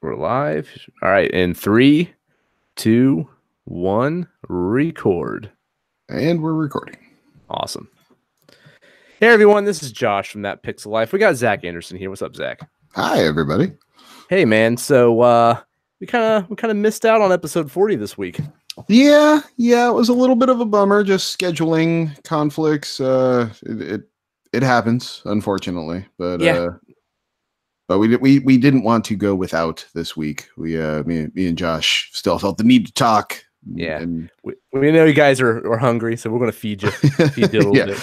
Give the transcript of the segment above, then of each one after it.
We're live. All right. In 3, 2, 1, record. And we're recording. Awesome. Hey, everyone. This is Josh from That Pixel Life. We got Zach Anderson here. What's up, Zach? Hi, everybody. Hey, man. So we kind of missed out on episode 40 this week. Yeah, it was a little bit of a bummer. Just scheduling conflicts. It happens, unfortunately. But Yeah. But we didn't want to go without this week. Me and Josh still felt the need to talk. Yeah. And we know you guys are hungry, so we're gonna feed you a little bit.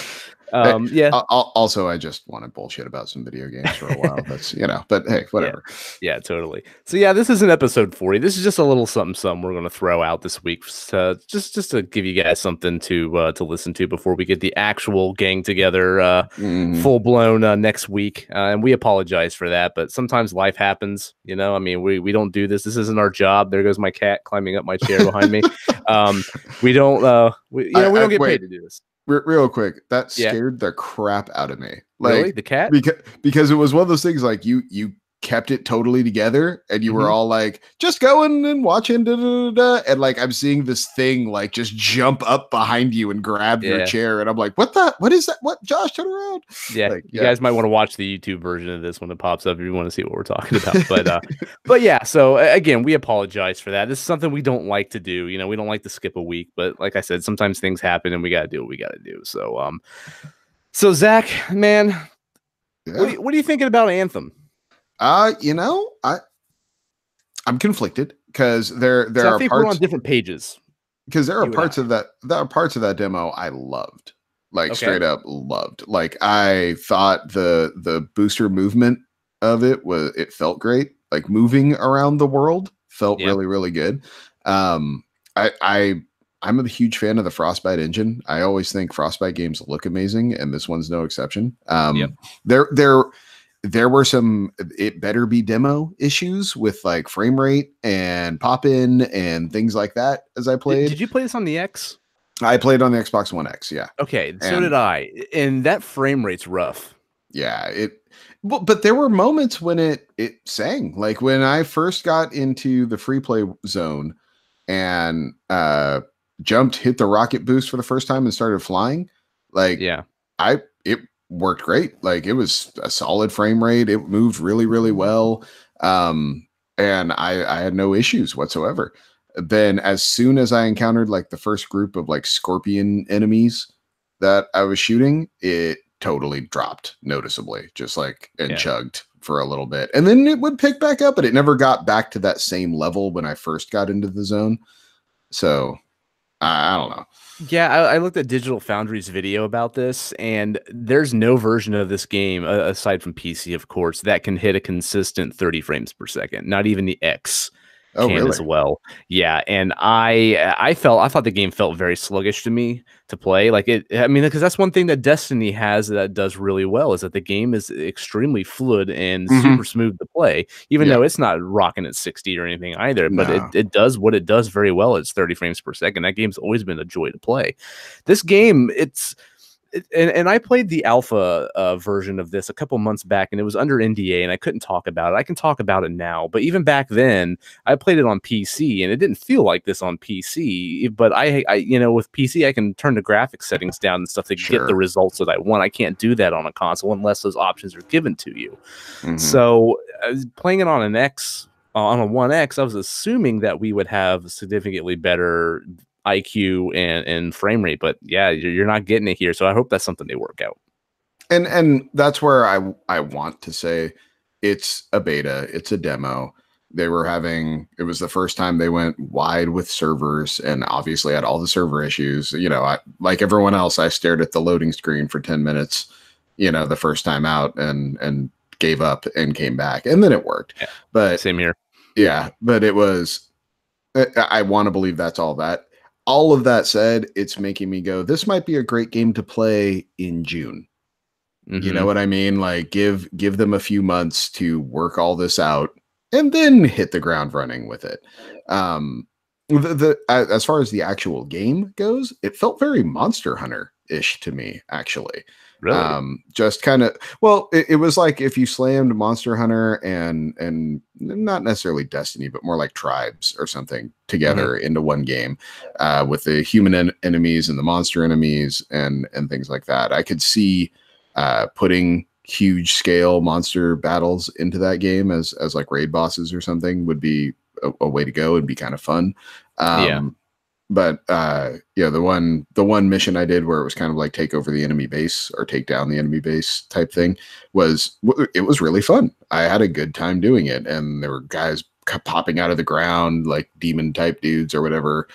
Also, I just want to bullshit about some video games for a while. That's but hey, whatever. Yeah, totally. So yeah, this isn't episode 40. This is just a little something we're gonna throw out this week, just to give you guys something to listen to before we get the actual gang together, full blown next week. And we apologize for that, but sometimes life happens. I mean, we don't do this. This isn't our job. There goes my cat climbing up my chair behind me. We don't get paid to do this. Real quick, that scared the crap out of me. Like, really? The cat? Because it was one of those things like you kept it totally together and you were all like, just going and watching, and like I'm seeing this thing like just jump up behind you and grab your chair, and I'm like, what is that? What? Josh, turn around. Yeah, like, you guys might want to watch the YouTube version of this when it pops up if you want to see what we're talking about. But yeah, so again, we apologize for that. This is something we don't like to do. We don't like to skip a week, but like I said, sometimes things happen and we got to do what we got to do. So Zach, man, what are you thinking about Anthem? I'm conflicted because there are parts we're on different pages. Because there are parts of that demo I loved, like straight up loved. Like I thought the booster movement of it felt great. Like moving around the world felt really, really good. I'm a huge fan of the Frostbite engine. I always think Frostbite games look amazing, and this one's no exception. There were some it better be demo issues with like frame rate and pop in and things like that as I played. Did you play this on the X? I played on the Xbox One X, yeah. Okay, so did I. And that frame rate's rough. Yeah, but there were moments when it sang. Like when I first got into the free play zone and hit the rocket boost for the first time and started flying. Like it worked great. Like it was a solid frame rate. It moved really, really well. And I had no issues whatsoever. Then as soon as I encountered like the first group of like scorpion enemies that I was shooting, it totally dropped noticeably, just like chugged for a little bit. And then it would pick back up, but it never got back to that same level when I first got into the zone. So I don't know. Yeah, I looked at Digital Foundry's video about this, and there's no version of this game, aside from PC, of course, that can hit a consistent 30 frames per second. Not even the X can as well. Yeah, and I thought the game felt very sluggish to me to play. Like because that's one thing that Destiny has that does really well, is that the game is extremely fluid and super smooth to play, even though it's not rocking at 60 or anything either. But it does what it does very well. It's 30 frames per second. That game's always been a joy to play. This game, and I played the alpha version of this a couple months back, and it was under NDA, and I couldn't talk about it. I can talk about it now, but even back then, I played it on PC, and it didn't feel like this on PC. But I with PC, I can turn the graphics settings down and stuff to get the results that I want. I can't do that on a console unless those options are given to you. So playing it on an X, on a One X, I was assuming that we would have significantly better IQ and frame rate, but you're not getting it here, so I hope that's something they work out. And that's where I want to say it's a beta, it's a demo. It was the first time they went wide with servers, and obviously had all the server issues. I, like everyone else, I stared at the loading screen for 10 minutes the first time out and gave up and came back, and then it worked. But same here. But it was, I want to believe that's all that. All of that said, it's making me go, this might be a great game to play in June. You know what I mean? Like give them a few months to work all this out and then hit the ground running with it. As far as the actual game goes, it felt very Monster Hunter-ish to me, actually. Really? Just kind of, well, it was like if you slammed Monster Hunter and not necessarily Destiny, but more like tribes or something together into one game, with the human enemies and the monster enemies and things like that. I could see putting huge scale monster battles into that game as like raid bosses or something would be a way to go. It'd be kind of fun. But yeah, the one mission I did where it was kind of like take over the enemy base or take down the enemy base type thing was really fun. I had a good time doing it, and there were guys popping out of the ground like demon type dudes or whatever,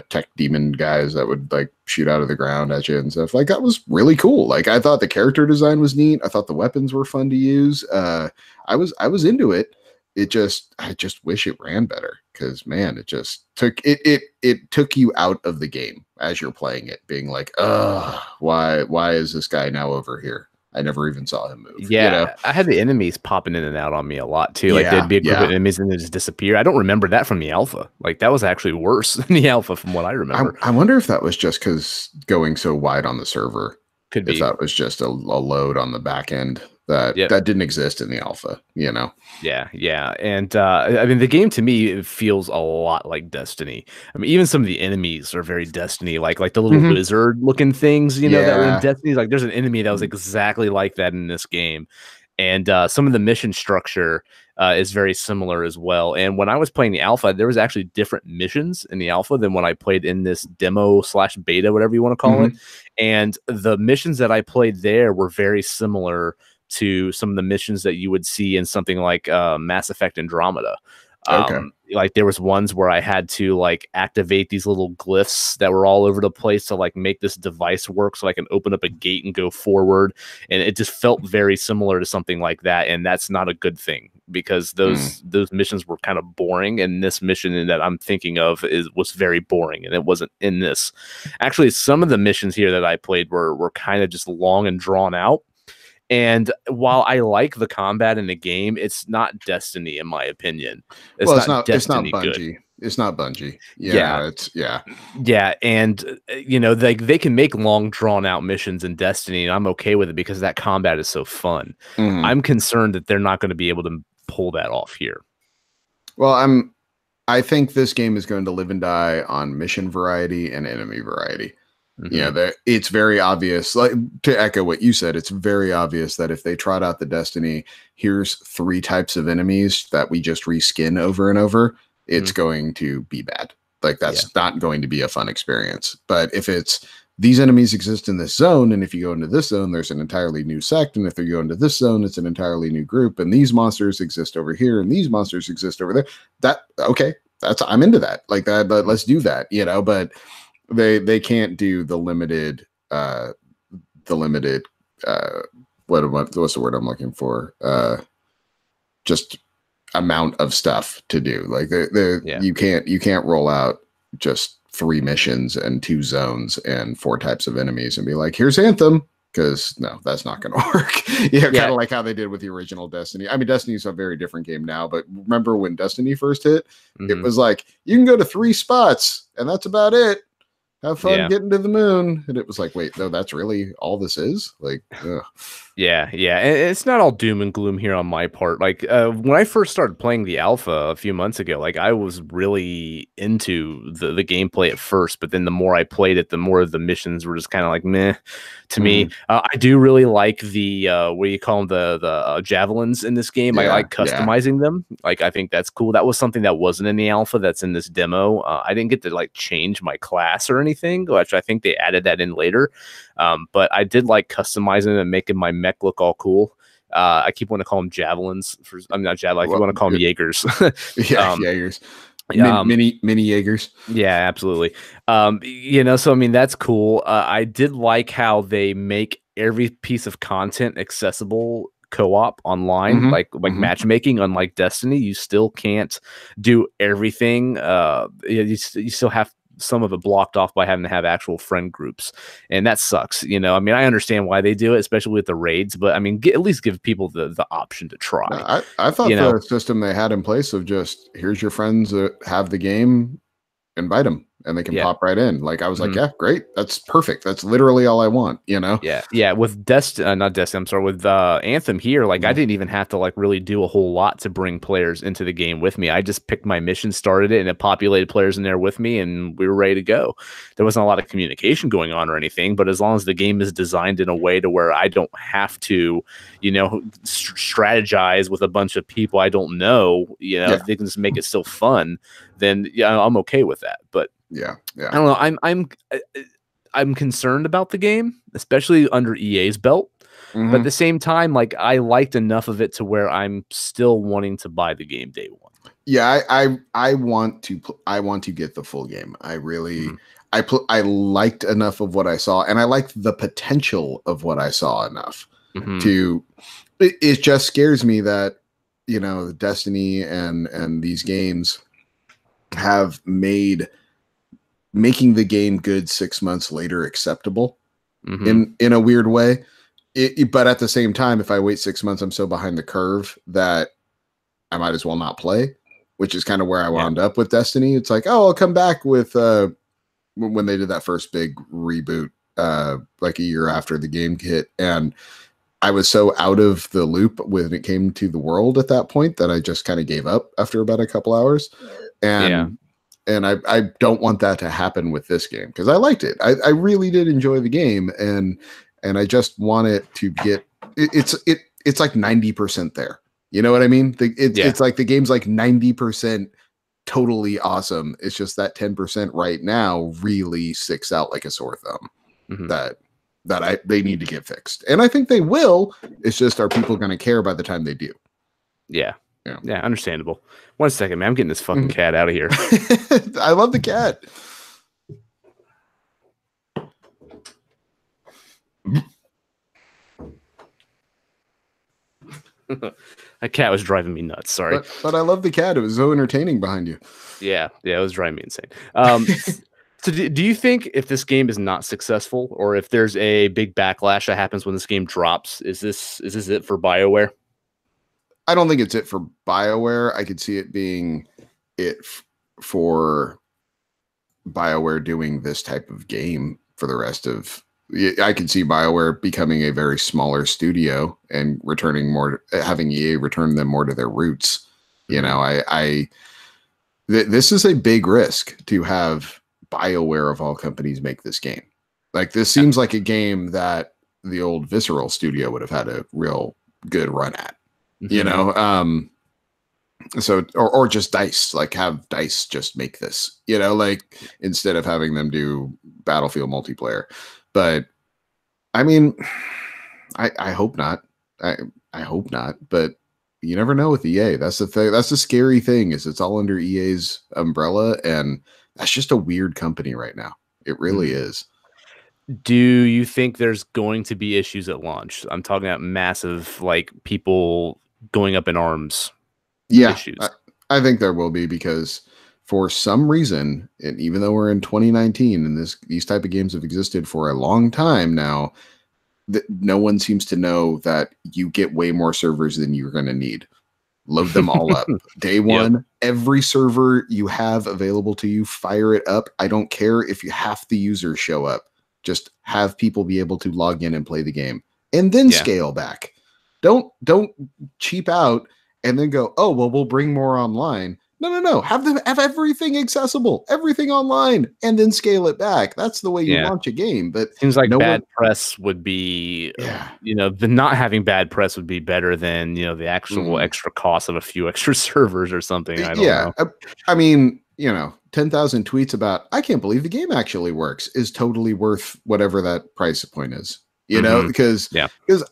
tech demon guys that would like shoot out of the ground at you and stuff. Like that was really cool. Like I thought the character design was neat. I thought the weapons were fun to use. I was into it. I just wish it ran better, because man, it just took you out of the game as you're playing it, being like, why is this guy now over here? I never even saw him move. Yeah, you know? I had the enemies popping in and out on me a lot too. Like there'd be a group of enemies and they just disappear. I don't remember that from the alpha. Like that was actually worse than the alpha from what I remember. I wonder if that was just because going so wide on the server. Could be. If that was just a load on the back end that didn't exist in the alpha, you know? Yeah. And I mean, the game to me, it feels a lot like Destiny. I mean, even some of the enemies are very Destiny, like the little lizard looking things, you know, that were in Destiny. Like there's an enemy that was exactly like that in this game. And some of the mission structure is very similar as well. And when I was playing the alpha, there was actually different missions in the alpha than when I played in this demo / beta, whatever you want to call it. And the missions that I played there were very similar to some of the missions that you would see in something like Mass Effect Andromeda. Like there was ones where I had to like activate these little glyphs that were all over the place to like make this device work so I can open up a gate and go forward. And it just felt very similar to something like that. And that's not a good thing, because those missions were kind of boring. And this mission that I'm thinking of was very boring, and it wasn't in this. Actually, some of the missions here that I played were kind of just long and drawn out. And while I like the combat in the game, it's not Destiny, in my opinion. It's not Bungie. Good. It's not Bungie. Yeah. And you know, they can make long, drawn out missions in Destiny, and I'm okay with it because that combat is so fun. I'm concerned that they're not going to be able to pull that off here. Well, I think this game is going to live and die on mission variety and enemy variety. Yeah, it's very obvious, like to echo what you said, it's very obvious that if they trot out the Destiny, here's 3 types of enemies that we just reskin over and over, it's going to be bad. Like that's not going to be a fun experience. But if it's these enemies exist in this zone, and if you go into this zone, there's an entirely new sect, and if they go into this zone, it's an entirely new group, and these monsters exist over here, and these monsters exist over there. I'm into that. Like that, but let's do that, you know, but they can't do the limited what's the word I'm looking for? Just amount of stuff to do. Like you can't roll out just 3 missions and 2 zones and 4 types of enemies and be like, here's Anthem. Because no, that's not going to work. Kind of like how they did with the original Destiny. I mean, Destiny's a very different game now, but remember when Destiny first hit, it was like, you can go to 3 spots and that's about it. Have fun getting to the moon. And it was like, wait, no, that's really all this is? Like, ugh. Yeah. And it's not all doom and gloom here on my part. Like, when I first started playing the alpha a few months ago, like, I was really into the gameplay at first, but then the more I played it, the more the missions were just kind of like, meh to me. I do really like the, what do you call them? The javelins in this game. I like customizing them. Like, I think that's cool. That was something that wasn't in the alpha that's in this demo. I didn't get to like change my class or anything, which I think they added that in later. But I did like customizing and making my mech look all cool. I keep wanting to call them javelins. I'm not javelin. I keep want to call them Jaegers. Jaegers. Mini Jaegers. Yeah, absolutely. You know, so I mean, that's cool. I did like how they make every piece of content accessible co-op online, like matchmaking. Unlike Destiny, you still can't do everything. You still have some of it blocked off by having to have actual friend groups, and that sucks. You know, I mean, I understand why they do it, especially with the raids, but I mean, at least give people the option to try. I thought the system they had in place of just, here's your friends that have the game, invite them. and they can pop right in. Like I was like, yeah, great. That's perfect. That's literally all I want, you know? Yeah. Yeah. With not Destiny, I'm sorry, with Anthem here, like I didn't even have to like really do a whole lot to bring players into the game with me. I just picked my mission, started it, and it populated players in there with me, and we were ready to go. There wasn't a lot of communication going on or anything, but as long as the game is designed in a way to where I don't have to, you know, strategize with a bunch of people I don't know, you know, if they can just make it still fun, then yeah, I'm okay with that. But yeah, I don't know. I'm concerned about the game, especially under EA's belt. But at the same time, like I liked enough of it to where I'm still wanting to buy the game day one. Yeah, I want to get the full game. I really I liked enough of what I saw, and I liked the potential of what I saw enough to. It just scares me that, you know, Destiny and these games have making the game good 6 months later acceptable in a weird way. But at the same time, if I wait 6 months, I'm so behind the curve that I might as well not play, which is kind of where I wound up with Destiny. It's like, oh, I'll come back with when they did that first big reboot like a year after the game hit, and I was so out of the loop when it came to the world at that point that I just kind of gave up after about a couple hours. And I don't want that to happen with this game, because I liked it. I really did enjoy the game, and I just want it to get it's like 90% there. You know what I mean? It's like the game's like 90% totally awesome. It's just that 10% right now really sticks out like a sore thumb that they need to get fixed. And I think they will. It's just, are people going to care by the time they do? Yeah, understandable. 1 second, man. I'm getting this fucking cat out of here. I love the cat. That cat was driving me nuts. Sorry. But I love the cat. It was so entertaining behind you. Yeah, it was driving me insane. So do you think if this game is not successful, or if there's a big backlash that happens when this game drops, is this it for BioWare? I don't think it's it for BioWare. I could see it being for BioWare doing this type of game for the rest of. I could see BioWare becoming a very smaller studio and having EA return them more to their roots. You know, this is a big risk to have BioWare of all companies make this game. Like, this seems like a game that the old Visceral studio would have had a real good run at. You know, so or just DICE, like have DICE just make this, you know, like instead of having them do Battlefield multiplayer. But I mean, I hope not. I hope not. But you never know with EA. That's the thing. That's the scary thing, is it's all under EA's umbrella, and that's just a weird company right now. It really is. Do you think there's going to be issues at launch? I'm talking about massive, like, people going up in arms. Issues. I think there will be, because for some reason, and even though we're in 2019 and these type of games have existed for a long time now, no one seems to know that you get way more servers than you're going to need. Load them all up. Day one, every server you have available to you, fire it up. I don't care if you half the users show up. Just have people be able to log in and play the game, and then scale back. Don't cheap out and then go, oh, well, we'll bring more online. No. Have everything accessible, everything online, and then scale it back. That's the way you launch a game. But seems like bad press would be, you know, the not having bad press would be better than, you know, the actual extra cost of a few extra servers or something. I don't know. I mean, you know, 10,000 tweets about, I can't believe the game actually works, is totally worth whatever that price point is. You know, because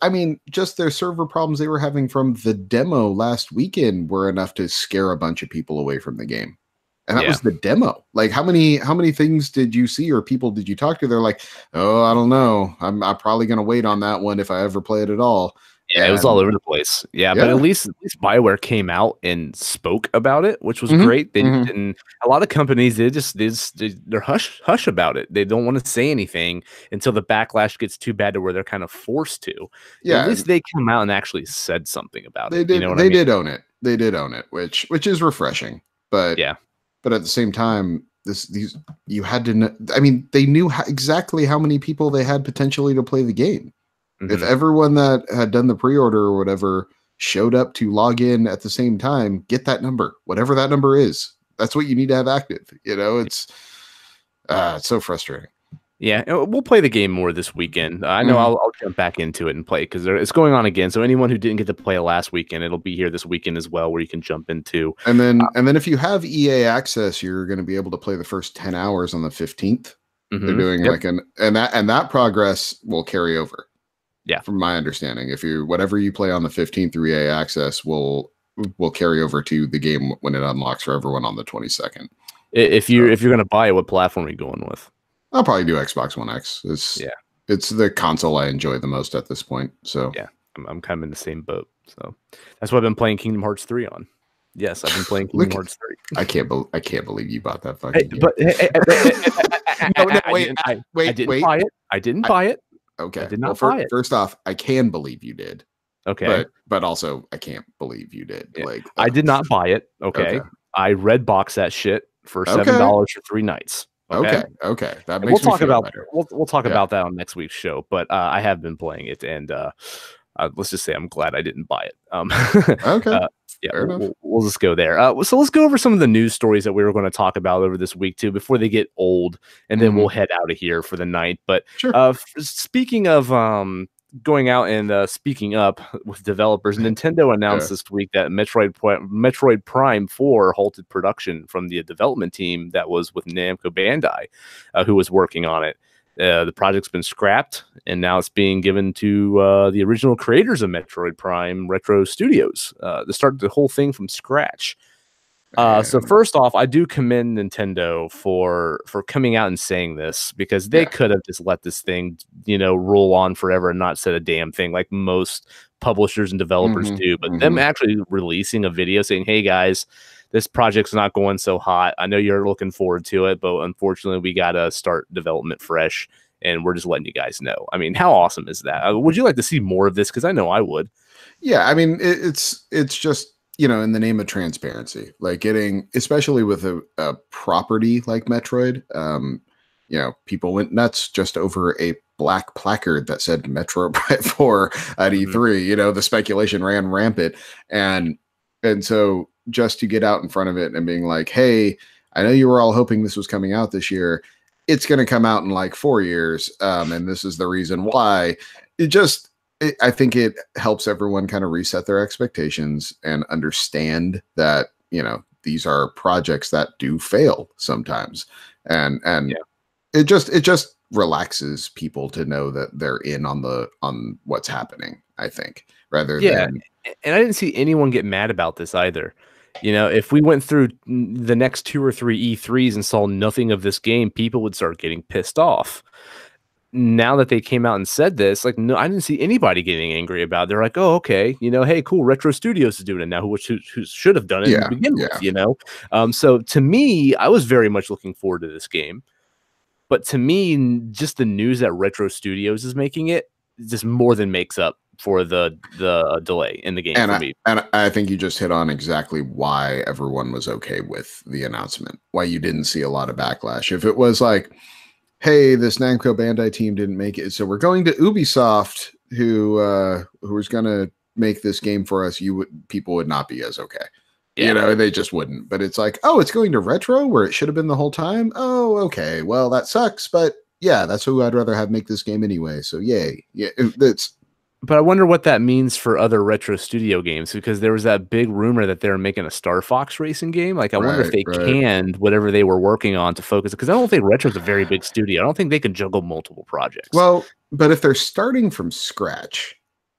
I mean, just their server problems they were having from the demo last weekend were enough to scare a bunch of people away from the game. And that was the demo. Like, how many things did you see or people did you talk to? They're like, oh, I don't know. I'm probably going to wait on that one if I ever play it at all. Yeah, it was all over the place. Yeah, but at least BioWare came out and spoke about it, which was great. They didn't. A lot of companies they're hush about it. They don't want to say anything until the backlash gets too bad to where they're kind of forced to. Yeah, at least they come out and actually said something about it. You know what I mean? Did own it. They did own it, which is refreshing. But but at the same time, these you had to know. I mean, they knew exactly how many people they had potentially to play the game. If everyone that had done the pre-order or whatever showed up to log in at the same time, get that number, whatever that number is. That's what you need to have active. It's so frustrating. Yeah, we'll play the game more this weekend. I know I'll jump back into it and play because it's going on again. So anyone who didn't get to play it last weekend, it'll be here this weekend as well, where you can jump into. And then if you have EA access, you're going to be able to play the first 10 hours on the 15th. They're doing and that progress will carry over. Yeah, from my understanding, if you whatever you play on the 15th through EA access will carry over to the game when it unlocks for everyone on the 22nd. If you're going to buy it, what platform are you going with? I'll probably do Xbox One X. It's the console I enjoy the most at this point. So yeah, I'm kind of in the same boat. So that's what I've been playing Kingdom Hearts 3 on. Yes, I've been playing Kingdom Hearts 3. I can't believe you bought that fucking game. I didn't buy it. I didn't buy it. Okay. I did not buy it. First off, I can believe you did. Okay. But also I can't believe you did. Yeah. I did not buy it. Okay. I red box that shit for $7 for 3 nights. Okay. That makes me feel better. We'll talk about that on next week's show. But I have been playing it, and let's just say I'm glad I didn't buy it. Okay. Yeah, we'll just go there. So let's go over some of the news stories that we were going to talk about over this week too, before they get old, and then we'll head out of here for the night. But speaking of going out and speaking up with developers, Nintendo announced this week that Metroid Prime 4 halted production from the development team that was with Namco Bandai, who was working on it. The project's been scrapped, and now it's being given to the original creators of Metroid Prime, Retro Studios, to start the whole thing from scratch. So first off, I do commend Nintendo for coming out and saying this, because they could have just let this thing, roll on forever and not said a damn thing like most publishers and developers do. But them actually releasing a video saying, "Hey guys, this project's not going so hot. I know you're looking forward to it, but unfortunately we got to start development fresh, and we're just letting you guys know." I mean, how awesome is that? Would you like to see more of this? Because I know I would. Yeah, I mean, it's just, in the name of transparency, like getting, especially with a property like Metroid, people went nuts just over a black placard that said Metroid Prime 4 at E3. The speculation ran rampant. And so just to get out in front of it and being like, "Hey, I know you were all hoping this was coming out this year. It's going to come out in like 4 years. And this is the reason why." I think it helps everyone kind of reset their expectations and understand that, these are projects that do fail sometimes. And it just relaxes people to know that they're in on what's happening, I think, rather than. And I didn't see anyone get mad about this either. If we went through the next 2 or 3 E3s and saw nothing of this game, people would start getting pissed off. Now that they came out and said this, like, no, I didn't see anybody getting angry about it. They're like, "Oh, okay, hey, cool, Retro Studios is doing it now, who should have done it to begin with." So to me, I was very much looking forward to this game. But to me, just the news that Retro Studios is making it just more than makes up for the delay in the game for me. And I think you just hit on exactly why everyone was okay with the announcement, why you didn't see a lot of backlash. If it was like, "Hey, this Namco Bandai team didn't make it, so we're going to Ubisoft, who was going to make this game for us," people would not be as okay. They just wouldn't. But it's like, "Oh, it's going to Retro, where it should have been the whole time? Oh, okay. Well, that sucks, but yeah, that's who I'd rather have make this game anyway. So yay." Yeah, But I wonder what that means for other Retro Studio games, because there was that big rumor that they were making a Star Fox racing game. Like, I wonder if they canned whatever they were working on to focus, because I don't think Retro's a very big studio. I don't think they can juggle multiple projects. Well, but if they're starting from scratch,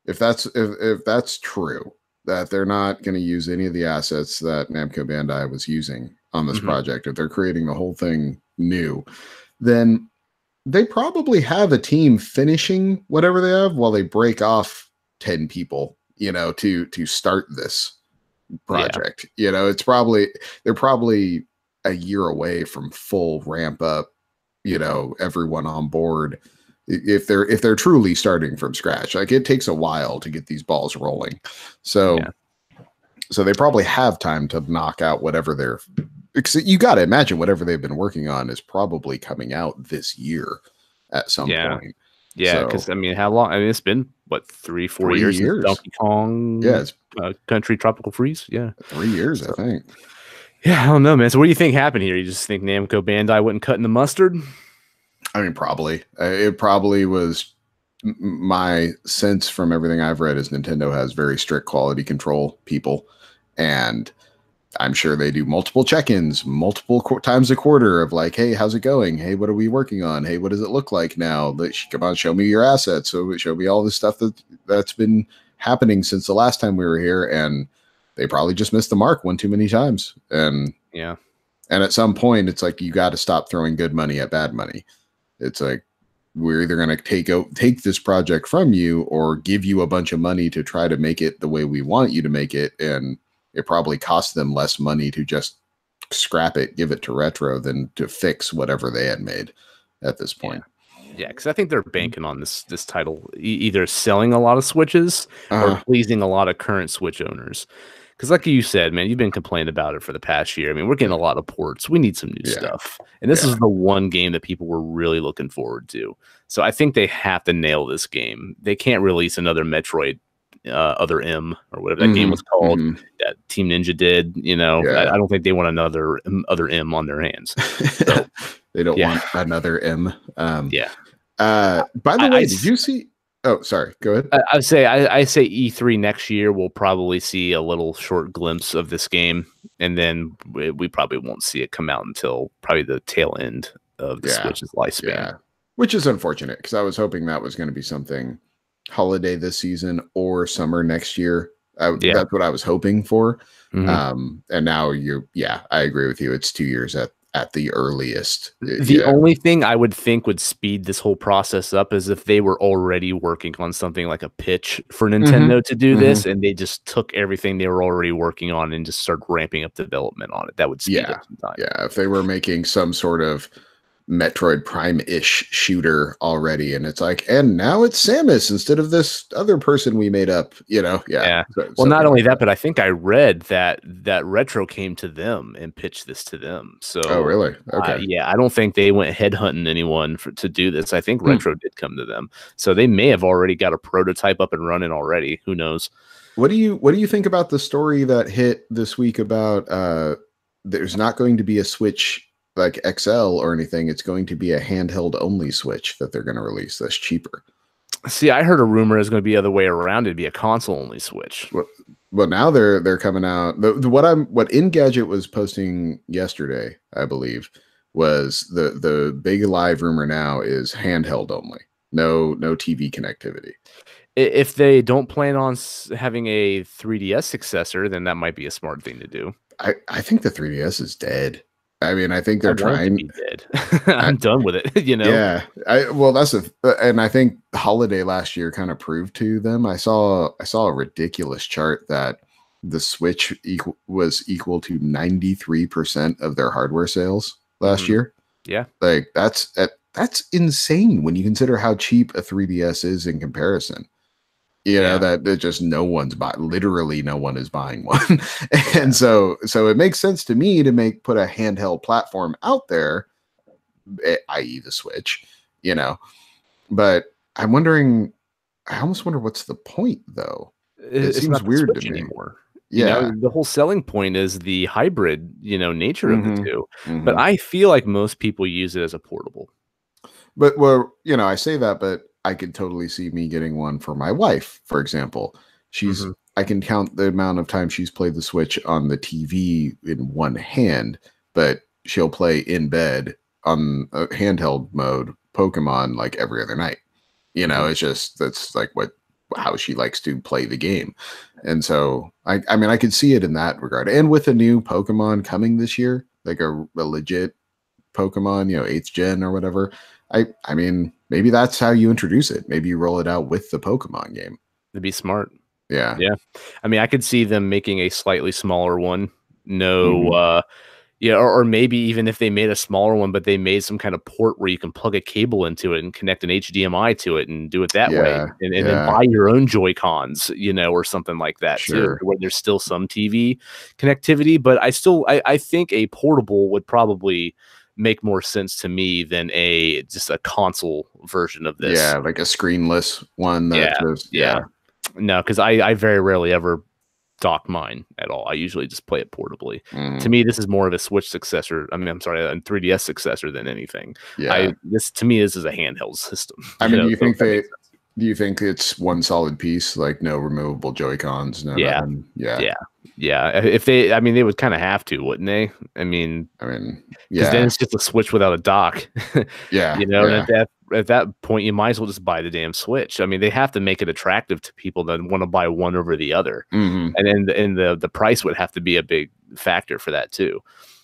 if that's true, that they're not going to use any of the assets that Namco Bandai was using on this project, if they're creating the whole thing new, then they probably have a team finishing whatever they have while they break off 10 people, to start this project. It's they're probably a year away from full ramp up, everyone on board. If they're truly starting from scratch, like, it takes a while to get these balls rolling. So they probably have time to knock out whatever they're because you got to imagine whatever they've been working on is probably coming out this year at some point. Yeah, because I mean, how long? I mean, it's been what 3-4 years since Donkey Kong. Yeah, it's Country Tropical Freeze. Yeah, 3 years, I think. Yeah, I don't know, man. So what do you think happened here? You just think Namco Bandai wasn't cutting the mustard? I mean, probably. It probably was. My sense from everything I've read is Nintendo has very strict quality control people, and I'm sure they do multiple check-ins, multiple times a quarter of like, hey, how's it going? Hey, what are we working on? Hey, what does it look like now? Come on, show me your assets. So show me all this stuff that's been happening since the last time we were here. And they probably just missed the mark one too many times. And yeah. And at some point, it's like, you got to stop throwing good money at bad money. It's like, we're either going to take this project from you or give you a bunch of money to try to make it the way we want you to make it. And it probably costs them less money to just scrap it, give it to Retro than to fix whatever they had made at this point. Yeah, because I think they're banking on this title either selling a lot of Switches or pleasing a lot of current Switch owners. Because like you said, man, you've been complaining about it for the past year. I mean, we're getting a lot of ports. We need some new stuff. And this is the one game that people were really looking forward to. So I think they have to nail this game. They can't release another Metroid Other M or whatever that game was called that Team Ninja did. You know, I don't think they want another Other M on their hands. So, they don't want another M. By the way, did you see? Oh, sorry. Go ahead. I say E3 next year we'll probably see a little short glimpse of this game, and then we probably won't see it come out until probably the tail end of the Switch's lifespan. Yeah. Which is unfortunate because I was hoping that was going to be something holiday this season or summer next year. That's what I was hoping for. And now I agree with you. It's 2 years at the earliest. The only thing I would think would speed this whole process up is if they were already working on something like a pitch for Nintendo to do this, and they just took everything they were already working on and just started ramping up development on it. That would speed up some time. Yeah, if they were making some sort of Metroid Prime-ish shooter already, and it's like, and now it's Samus instead of this other person we made up, you know? Yeah. Well, not only that, but I think I read that Retro came to them and pitched this to them. So, oh, really? Okay. I don't think they went headhunting anyone to do this. I think Retro did come to them, so they may have already got a prototype up and running already. Who knows? What do you think about the story that hit this week about there's not going to be a Switch like XL or anything? It's going to be a handheld only Switch that they're going to release that's cheaper. See, I heard a rumor is going to be the other way around. It'd be a console only Switch. Well, now they're coming out. What Engadget was posting yesterday, I believe, was the big live rumor now is handheld only. No TV connectivity. If they don't plan on having a 3DS successor, then that might be a smart thing to do. I think the 3DS is dead. I mean, I think they're trying to be dead. I'm done with it, you know? Yeah. And I think holiday last year kind of proved to them. I saw a ridiculous chart that the Switch was equal to 93% of their hardware sales last year. Yeah. Like that's insane when you consider how cheap a 3DS is in comparison. You know, that just literally no one is buying one. And so it makes sense to me to put a handheld platform out there, i.e. the Switch, you know, but I almost wonder what's the point though. It seems weird to me anymore. Yeah. You know, the whole selling point is the hybrid, nature of the two, but I feel like most people use it as a portable. But I say that, but I could totally see me getting one for my wife, for example. I can count the amount of time she's played the Switch on the TV in one hand, but she'll play in bed on a handheld mode Pokemon like every other night. You know, it's just, that's like how she likes to play the game. And so, I mean, I could see it in that regard. And with a new Pokemon coming this year, like a legit Pokemon, 8th gen or whatever, I mean, maybe that's how you introduce it. Maybe you roll it out with the Pokemon game. It'd be smart. Yeah. Yeah. I mean, I could see them making a slightly smaller one. No Yeah, or maybe even if they made a smaller one, but they made some kind of port where you can plug a cable into it and connect an HDMI to it and do it that way, Yeah, and then yeah, buy your own Joy-Cons, or something like that too, sure. where there's still some TV connectivity. But I think a portable would probably make more sense to me than just a console version of this. Yeah, like a screenless one that Yeah, just yeah. No, because I very rarely ever dock mine at all. I usually just play it portably. To Mm, me, this is more of a Switch successor. I mean, I'm sorry, a 3DS successor than anything. yeah. To me, this is a handheld system. I mean, So if that makes sense. do you think it's one solid piece, like no removable Joy-Cons, no Yeah, nothing? Yeah. yeah, yeah. If they, I mean, they would kind of have to, wouldn't they? I mean, I mean, because then yeah. it's just a Switch without a dock. Yeah, And yeah. at that point, you might as well just buy the damn Switch. I mean, they have to make it attractive to people that want to buy one over the other, Hmm. and then the price would have to be a big factor for that too.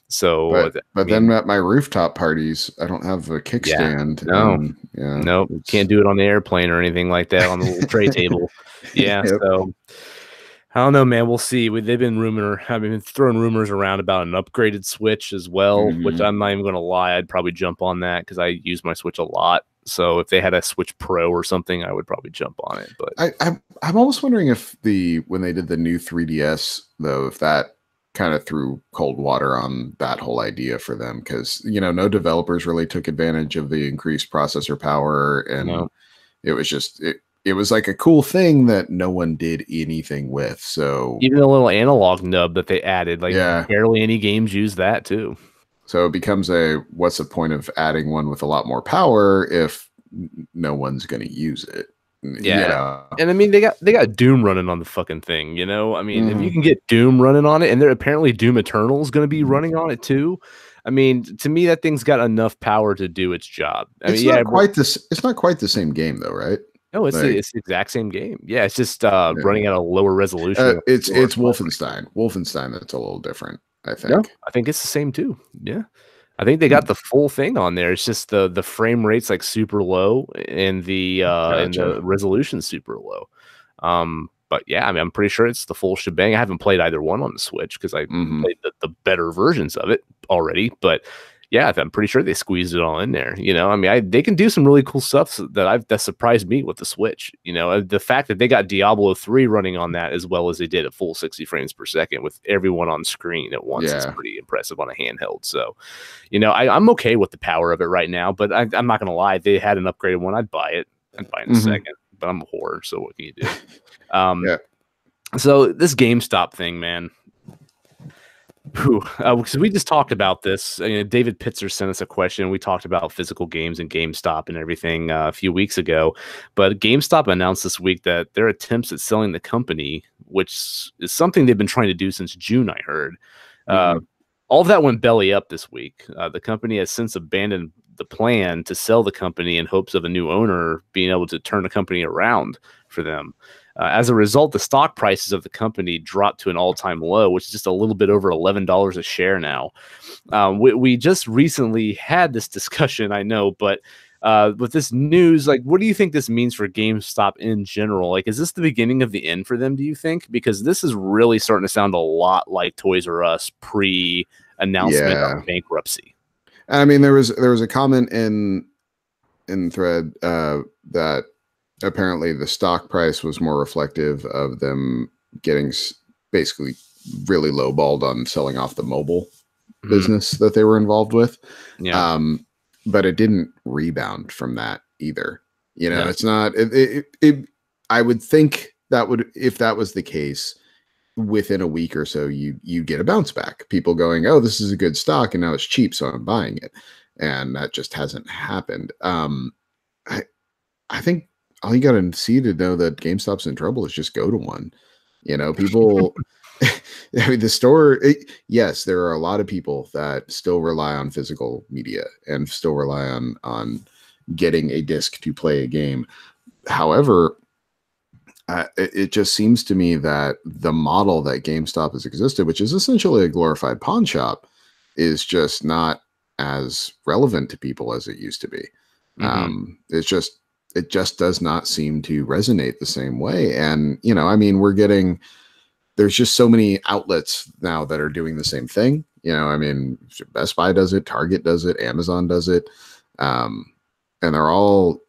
So, I Then mean, at my rooftop parties, I don't have a yeah, kickstand, no, and yeah, no, can't do it on the airplane or anything like that on the little tray table. Yeah, yep. so I don't know, man. We'll see. I've been throwing rumors around about an upgraded Switch as well, which Hmm. I'm not even going to lie. I'd probably jump on that because I use my Switch a lot. So if they had a Switch Pro or something, I would probably jump on it. But I'm almost wondering if when they did the new 3DS though, if that kind of threw cold water on that whole idea for them, because no developers really took advantage of the increased processor power, and it was just it was like a cool thing that no one did anything with. So even the little analog nub that they added, like yeah, barely any games use that too. so it becomes what's the point of adding one with a lot more power if no one's going to use it? Yeah. Yeah. And I mean they got Doom running on the fucking thing, I mean, if you Hmm. can get Doom running on it, and they're apparently Doom Eternal is going to be running on it too. I mean, to me that thing's got enough power to do its job. I mean, It's yeah, not quite this. It's not quite the same game, though, right? no, Like, it's the exact same game. Yeah, it's just yeah. running at a lower resolution. It's Wolfenstein. Wolfenstein. That's a little different, I No, think. I think it's the same too. Yeah. I think they got Hmm. the full thing on there. It's just the frame rate's like super low and Gotcha. the resolution's super low. But yeah, I mean, I'm pretty sure it's the full shebang. I haven't played either one on the Switch because I Hmm. played the better versions of it already. But yeah, I'm pretty sure they squeezed it all in there. I mean, they can do some really cool stuff that surprised me with the Switch. The fact that they got Diablo 3 running on that as well as they did at full 60 frames per second with everyone on screen at once is Yeah. pretty impressive on a handheld. So, I'm okay with the power of it right now, but I'm not gonna lie, if they had an upgraded one, I'd buy it. I'd buy it in a Hmm. second, but I'm a whore, so what can you do? Um, Yeah. so this GameStop thing, man. Because we just talked about this. David Pitzer sent us a question. We talked about physical games and GameStop and everything a few weeks ago. But GameStop announced this week that their attempts at selling the company, which is something they've been trying to do since June, I heard, uh, Hmm. all of that went belly up this week. The company has since abandoned the plan to sell the company in hopes of a new owner being able to turn the company around for them. As a result, the stock prices of the company dropped to an all-time low, which is just a little bit over $11 a share now. We just recently had this discussion, I know, but with this news, like, what do you think this means for GameStop in general? Like, is this the beginning of the end for them, do you think? Because this is really starting to sound a lot like Toys R Us pre-announcement Yeah. of bankruptcy. I mean, there was a comment in thread that apparently the stock price was more reflective of them getting basically really lowballed on selling off the mobile business that they were involved with. Yeah. But it didn't rebound from that either. No. It's not. I would think that would, if that was the case, within a week or so, you get a bounce back. People going, oh, this is a good stock, and now it's cheap, so I'm buying it, and that just hasn't happened. I think all you got to see to know that GameStop's in trouble is just go to one. People. I mean, the store. Yes, there are a lot of people that still rely on physical media and still rely on getting a disc to play a game. However, it just seems to me that the model that GameStop has existed, which is essentially a glorified pawn shop, is just not as relevant to people as it used to be. It just does not seem to resonate the same way. And I mean, there's just so many outlets now that are doing the same thing. You know, I mean, Best Buy does it, Target does it, Amazon does it. And they're all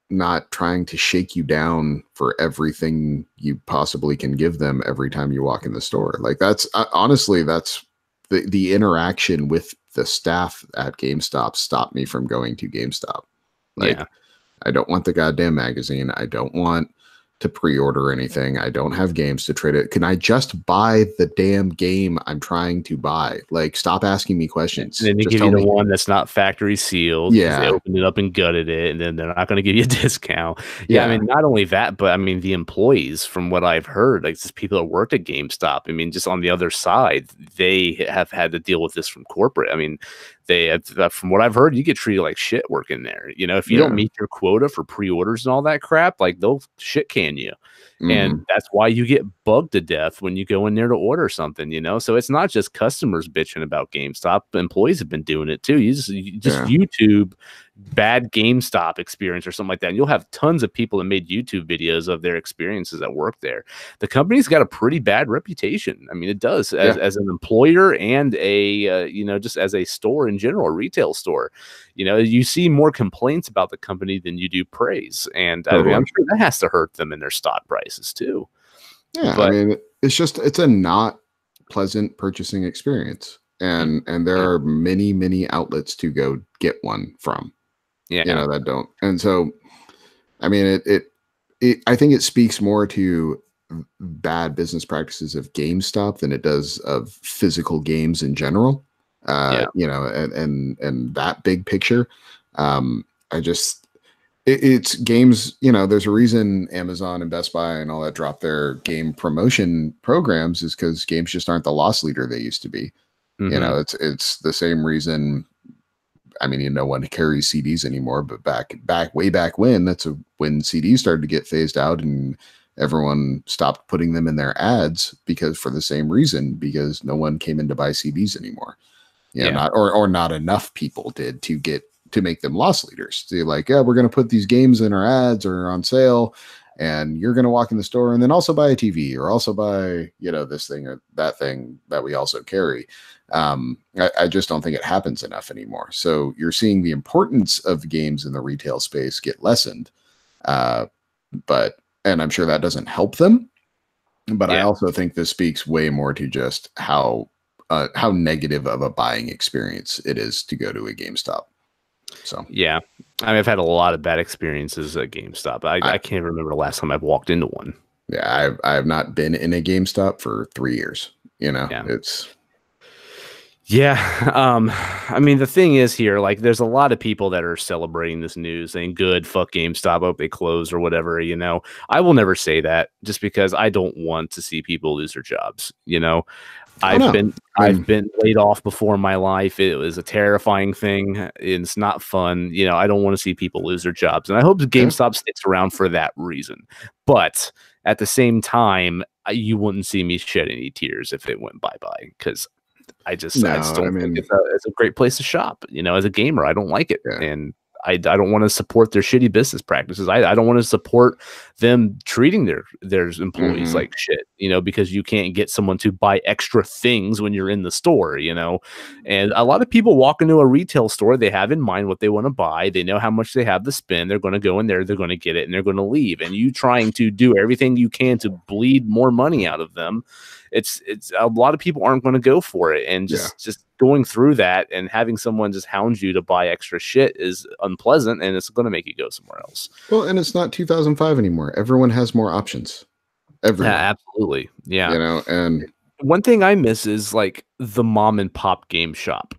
not trying to shake you down for everything you possibly can give them every time you walk in the store. Like that's honestly, that's the interaction with the staff at GameStop stopped me from going to GameStop. Like, yeah. I don't want the goddamn magazine. I don't want to pre-order anything. I don't have games to trade it. Can I just buy the damn game I'm trying to buy? Like, stop asking me questions. And then they just give you the one that's not factory sealed. Yeah. They opened it up and gutted it, and then they're not going to give you a discount. Yeah, I mean, not only that, but I mean, the employees, from what I've heard, like just people that worked at GameStop, I mean, just on the other side, they have had to deal with this from corporate. I mean, from what I've heard, you get treated like shit working there. You know, if you don't meet your quota for pre-orders and all that crap, like they'll shit can you. And that's why you get bugged to death when you go in there to order something, you know? So it's not just customers bitching about GameStop. Employees have been doing it too. You just YouTube bad GameStop experience or something like that, and you'll have tons of people that made YouTube videos of their experiences at work there. The company's got a pretty bad reputation. I mean, it does as an employer and a you know, just as a store in general, a retail store. You know, you see more complaints about the company than you do praise, and I mean, I'm sure that has to hurt them in their stock prices too. Yeah, but, I mean, it's a not pleasant purchasing experience, and there are many outlets to go get one from. Yeah, you know, that don't. And so, I mean, I think it speaks more to bad business practices of GameStop than it does of physical games in general. You know, and that big picture. It's games, you know, there's a reason Amazon and Best Buy and all that drop their game promotion programs is because games just aren't the loss leader they used to be. You know, it's the same reason. I mean, you know, no one carries CDs anymore, but way back when, when CDs started to get phased out and everyone stopped putting them in their ads for the same reason, because no one came in to buy CDs anymore. You know, not enough people did to make them loss leaders. So like, yeah, we're going to put these games in our ads or on sale, and you're going to walk in the store and then also buy a TV or also buy, you know, this thing or that thing that we also carry. I just don't think it happens enough anymore. So you're seeing the importance of games in the retail space get lessened. And I'm sure that doesn't help them, but I also think this speaks way more to just how negative of a buying experience it is to go to a GameStop. So, yeah, I mean, I've had a lot of bad experiences at GameStop. I can't remember the last time I've walked into one. Yeah. I have not been in a GameStop for 3 years, you know, I mean, the thing is here, like, there's a lot of people that are celebrating this news saying, good, fuck GameStop, hope they close or whatever, you know. I will never say that just because I don't want to see people lose their jobs, you know. I've been laid off before in my life. It was a terrifying thing. It's not fun. You know, I don't want to see people lose their jobs. And I hope GameStop sticks around for that reason. But at the same think you wouldn't see me shed any tears if it went bye-bye, because I just don't think it's a great place to shop. You know, as a gamer, I don't like it. And I don't want to support their shitty business practices. I don't want to support them treating their employees like shit, you know, because you can't get someone to buy extra things when you're in the store, you know. And a lot of people walk into a retail store, they have in mind what they want to buy. They know how much they have to spend. They're going to go in there, they're going to get it, and they're going to leave. And you trying to do everything you can to bleed more money out of them. It's a lot of people aren't going to go for it, and just going through that and having someone just hound you to buy extra shit is unpleasant, and it's going to make you go somewhere else. Well, and it's not 2005 anymore. Everyone has more options. Everyone. Yeah, absolutely. Yeah. You know, and one thing I miss is like the mom and pop game shop.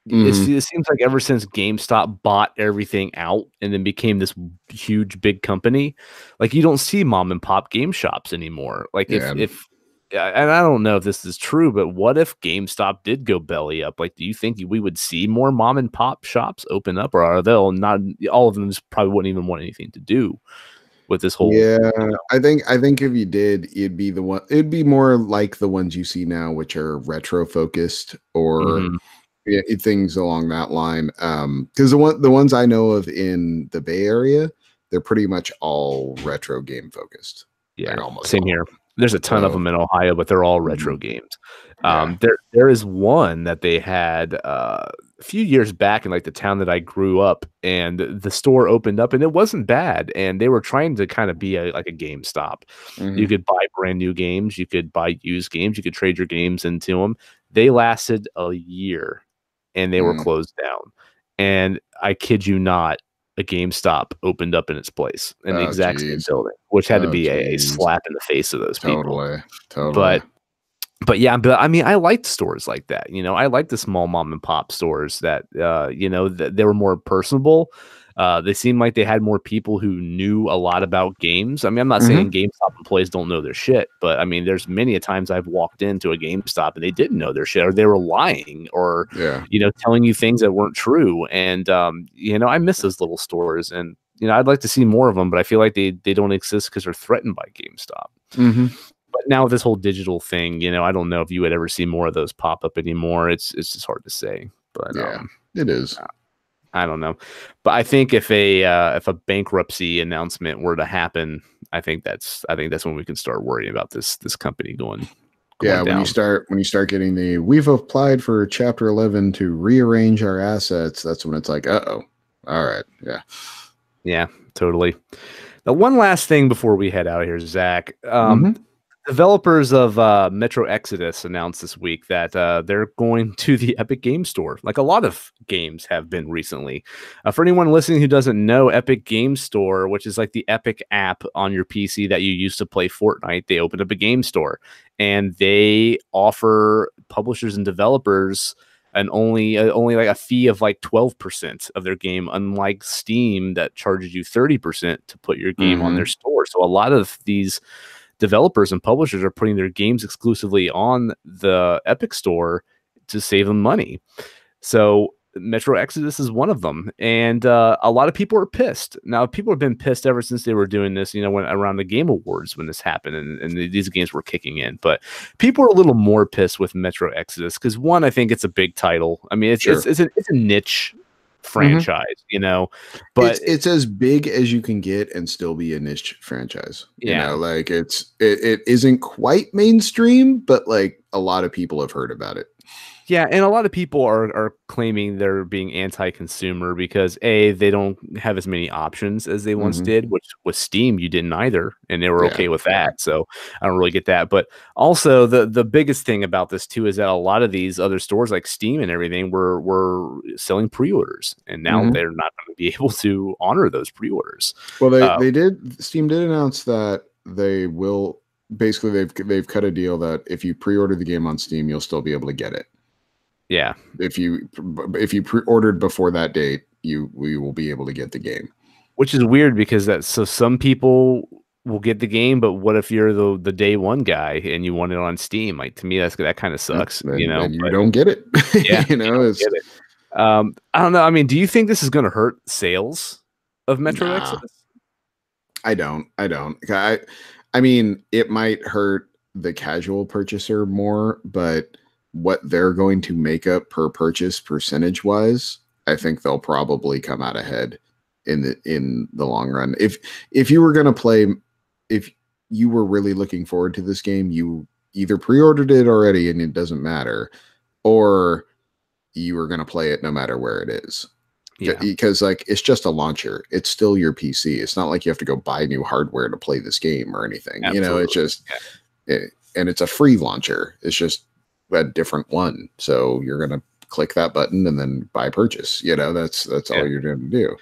It seems like ever since GameStop bought everything out and then became this huge big company, like you don't see mom and pop game shops anymore. Like if and I don't know if this is true, but what if GameStop did go belly up? Like, do you think we would see more mom and pop shops open up, or are they not? All of them just probably wouldn't even want anything to do with this whole. Yeah, you know? I think if you did, it'd be more like the ones you see now, which are retro focused or things along that line. Because the ones I know of in the Bay Area, they're pretty much all retro game focused. Yeah, like almost same here. There's a ton of them in Ohio, but they're all retro games. There is one that they had a few years back in like the town that I grew up, and the store opened up and it wasn't bad. And they were trying to kind of be like a GameStop. You could buy brand new games, you could buy used games, you could trade your games into them. They lasted a year and they were closed down. And I kid you not, a GameStop opened up in its place in the exact same building, which had to be a slap in the face of those people. Totally. But yeah, but I mean, I liked stores like that. You know, I liked the small mom and pop stores that, you know, they were more personable. They seemed like they had more people who knew a lot about games. I mean, I'm not saying GameStop employees don't know their shit, but I mean, there's many a times I've walked into a GameStop and they didn't know their shit, or they were lying, or you know, telling you things that weren't true. And you know, I miss those little stores, and you know, I'd like to see more of them, but I feel like they don't exist because they're threatened by GameStop. But now with this whole digital thing, you know, I don't know if you would ever see more of those pop up anymore. It's just hard to say. But it is. I don't know, but I think if a bankruptcy announcement were to happen, I think that's when we can start worrying about this company going down. When you start getting we've applied for Chapter 11 to rearrange our assets, that's when it's like, all right, yeah, totally. Now, one last thing before we head out here, Zach. Developers of Metro Exodus announced this week that they're going to the Epic Game Store, like a lot of games have been recently. For anyone listening who doesn't know, Epic Game Store, which is like the Epic app on your PC that you used to play Fortnite, they opened up a game store, and they offer publishers and developers only like a fee of like 12% of their game, unlike Steam that charges you 30% to put your game on their store. So a lot of these developers and publishers are putting their games exclusively on the Epic Store to save them money. So Metro Exodus is one of them, and a lot of people are pissed. Now, people have been pissed ever since they were doing this, you know, when around the Game Awards when this happened, and these games were kicking in. But people are a little more pissed with Metro Exodus because, one, I think it's a big title. I mean, it's a niche franchise, you know, but it's as big as you can get and still be a niche franchise. You know, like it isn't quite mainstream, but like a lot of people have heard about it. Yeah, and a lot of people are claiming they're being anti-consumer because A, they don't have as many options as they once did, which with Steam you didn't either, and they were okay with that. So I don't really get that. But also the biggest thing about this too is that a lot of these other stores like Steam and everything were selling pre-orders, and now they're not going to be able to honor those pre-orders. Well, Steam did announce that they will basically they've cut a deal that if you pre-order the game on Steam, you'll still be able to get it. Yeah. If you pre-ordered before that date, we will be able to get the game. Which is weird because some people will get the game, but what if you're the day one guy and you want it on Steam? Like, to me, that kind of sucks. Then, you know, you don't get it. Yeah, you know, it's get it. I don't know. I mean, do you think this is going to hurt sales of Metro Exodus? I don't. I mean, it might hurt the casual purchaser more, but what they're going to make up per purchase percentage wise, I think they'll probably come out ahead in the long run. If you were going to play, if you were really looking forward to this game, you either pre-ordered it already and it doesn't matter, or you were going to play it no matter where it is. Yeah. Because like it's just a launcher. It's still your PC. It's not like you have to go buy new hardware to play this game or anything. Absolutely. You know, it's just and it's a free launcher. It's just a different one, so you're gonna click that button and then buy purchase. You know, that's all you're going to do.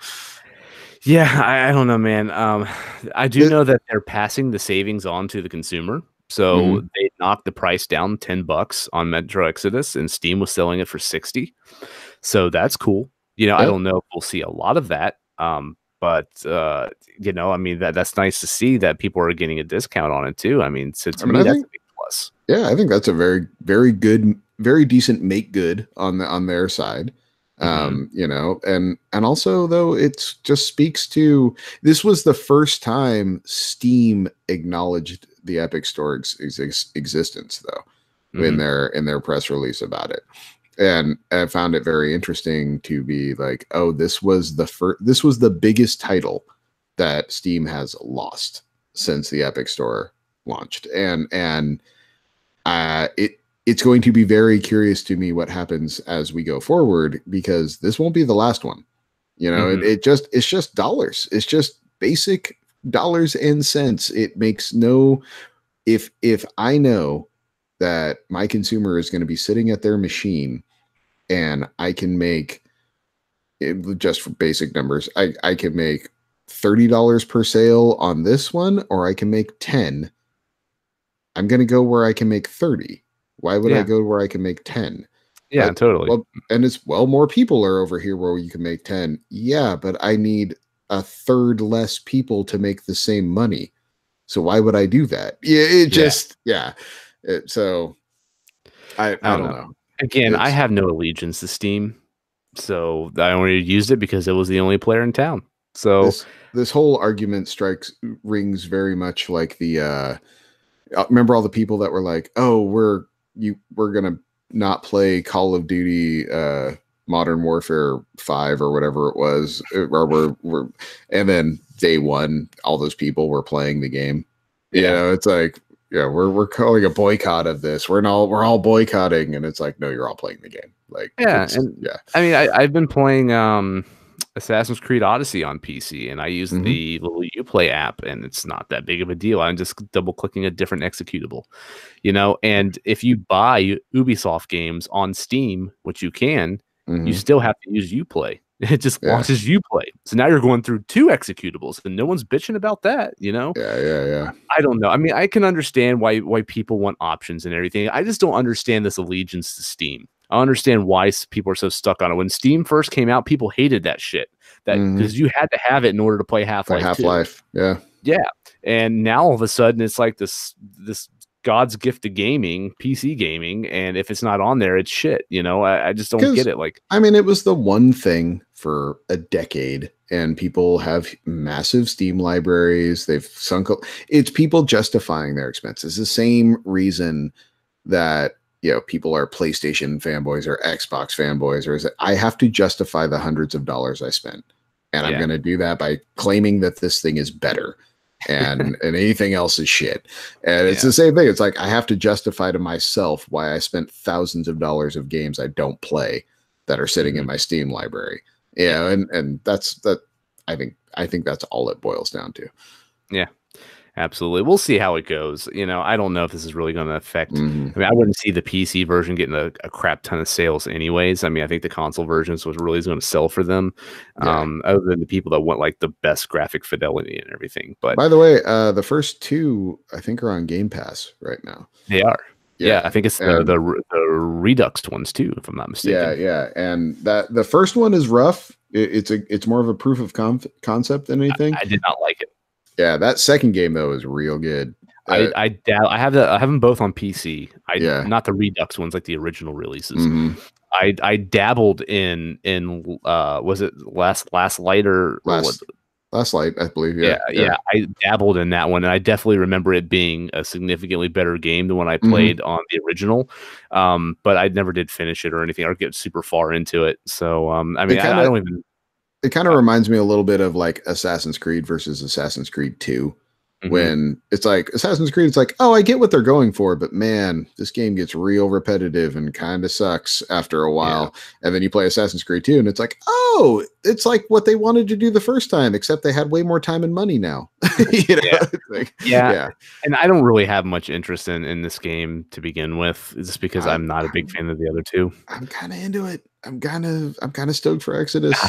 Yeah, I don't know, man. I do know that they're passing the savings on to the consumer, so they knocked the price down $10 on Metro Exodus, and Steam was selling it for $60. So that's cool. You know, I don't know if we'll see a lot of that, but you know, I mean that's nice to see that people are getting a discount on it too. I mean, so to me, that's a big plus. Yeah, I think that's a very, very good, very decent make good on their side. You know, and also though, it just speaks to, this was the first time Steam acknowledged the Epic Store existence though, in their press release about it. And I found it very interesting to be like, oh, this was the biggest title that Steam has lost since the Epic Store launched, and it's going to be very curious to me what happens as we go forward, because this won't be the last one. You know, it's just dollars. It's just basic dollars and cents. It makes no, if I know that my consumer is going to be sitting at their machine and I can make just for basic numbers, I can make $30 per sale on this one, or I can make 10. I'm going to go where I can make 30. Why would I go where I can make 10? Yeah, totally. Well, and it's, more people are over here where you can make 10. Yeah, but I need a third less people to make the same money. So why would I do that? Yeah, so I don't know. Again, I have no allegiance to Steam, so I only used it because it was the only player in town. So this whole argument rings very much like the remember all the people that were like, oh, we're gonna not play Call of Duty Modern Warfare 5 or whatever it was, or and then day one all those people were playing the game. You know, it's like, we're calling a boycott of this, we're all boycotting, and it's like, no, you're all playing the game. Like, I mean, I've been playing Assassin's Creed Odyssey on PC, and I use the little Uplay app, and it's not that big of a deal. I'm just double clicking a different executable, you know. And if you buy Ubisoft games on Steam, which you can, you still have to use Uplay. It just launches Uplay. So now you're going through 2 executables, and no one's bitching about that, you know? Yeah. I don't know. I mean, I can understand why people want options and everything. I just don't understand this allegiance to Steam. I understand why people are so stuck on it. When Steam first came out, people hated that shit. Because you had to have it in order to play Half-Life. Half-Life, yeah. And now all of a sudden, it's like this God's gift to gaming, PC gaming, and if it's not on there, it's shit. You know, I just don't get it. Like, I mean, it was the one thing for a decade, and people have massive Steam libraries. They've sunk. It's people justifying their expenses. The same reason that, you know, people are PlayStation fanboys or Xbox fanboys, or is that I have to justify the hundreds of dollars I spent, and I'm going to do that by claiming that this thing is better. and anything else is shit. And it's the same thing. It's like, I have to justify to myself why I spent thousands of dollars of games I don't play that are sitting in my Steam library. Yeah. And that's that. I think that's all it boils down to. Yeah, absolutely. We'll see how it goes. You know, I don't know if this is really going to affect. I mean, I wouldn't see the PC version getting a crap ton of sales anyways. I mean, I think the console versions was really going to sell for them, other than the people that want like the best graphic fidelity and everything. But by the way, the first 2 I think are on Game Pass right now. They are. Yeah, I think it's the Redux ones too, if I'm not mistaken. Yeah, and that the first one is rough. It's more of a proof of concept than anything. I did not like it. Yeah, that second game though is real good. I have them both on PC. Not the Redux ones, like the original releases. I dabbled in was it Last Light or Last Light, I believe. Yeah. I dabbled in that one, and I definitely remember it being a significantly better game than when I played on the original. But I never did finish it or anything, or get super far into it. So I mean, I don't even. It kind of reminds me a little bit of like Assassin's Creed versus Assassin's Creed 2. When it's like Assassin's Creed, it's like, oh, I get what they're going for, but man, this game gets real repetitive and kind of sucks after a while. And then you play Assassin's Creed 2 and it's like, oh, it's like what they wanted to do the first time, except they had way more time and money now. You know? And I don't really have much interest in this game to begin with, just because I'm not a big fan of the other 2. I'm kind of into it. I'm kind of stoked for Exodus.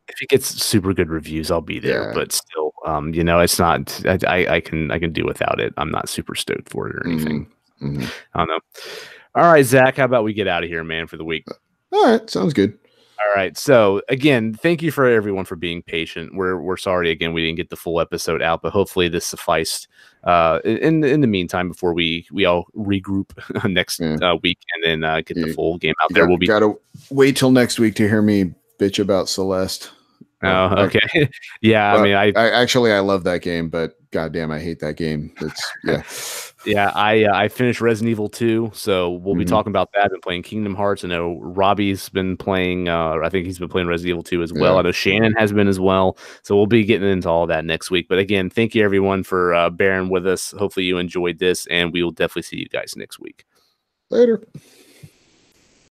If it gets super good reviews, I'll be there. But still, you know, it's not. I can do without it. I'm not super stoked for it or anything. I don't know. All right, Zach, how about we get out of here, man, for the week? All right, sounds good. All right. So again, thank you for everyone for being patient. We're sorry again we didn't get the full episode out, but hopefully this sufficed. In the meantime, before we all regroup next week and then get the full game out there, we'll be gotta wait till next week to hear me bitch about Celeste. Oh, okay. Yeah, I mean, I actually I love that game, but goddamn, I hate that game. It's Yeah, I finished Resident Evil 2, so we'll be Mhm. talking about that. I've been playing Kingdom Hearts. I know Robbie's been playing. I think he's been playing Resident Evil 2 as well. Yeah. I know Shannon has been as well. So we'll be getting into all that next week. But again, thank you everyone for bearing with us. Hopefully you enjoyed this, and we will definitely see you guys next week. Later.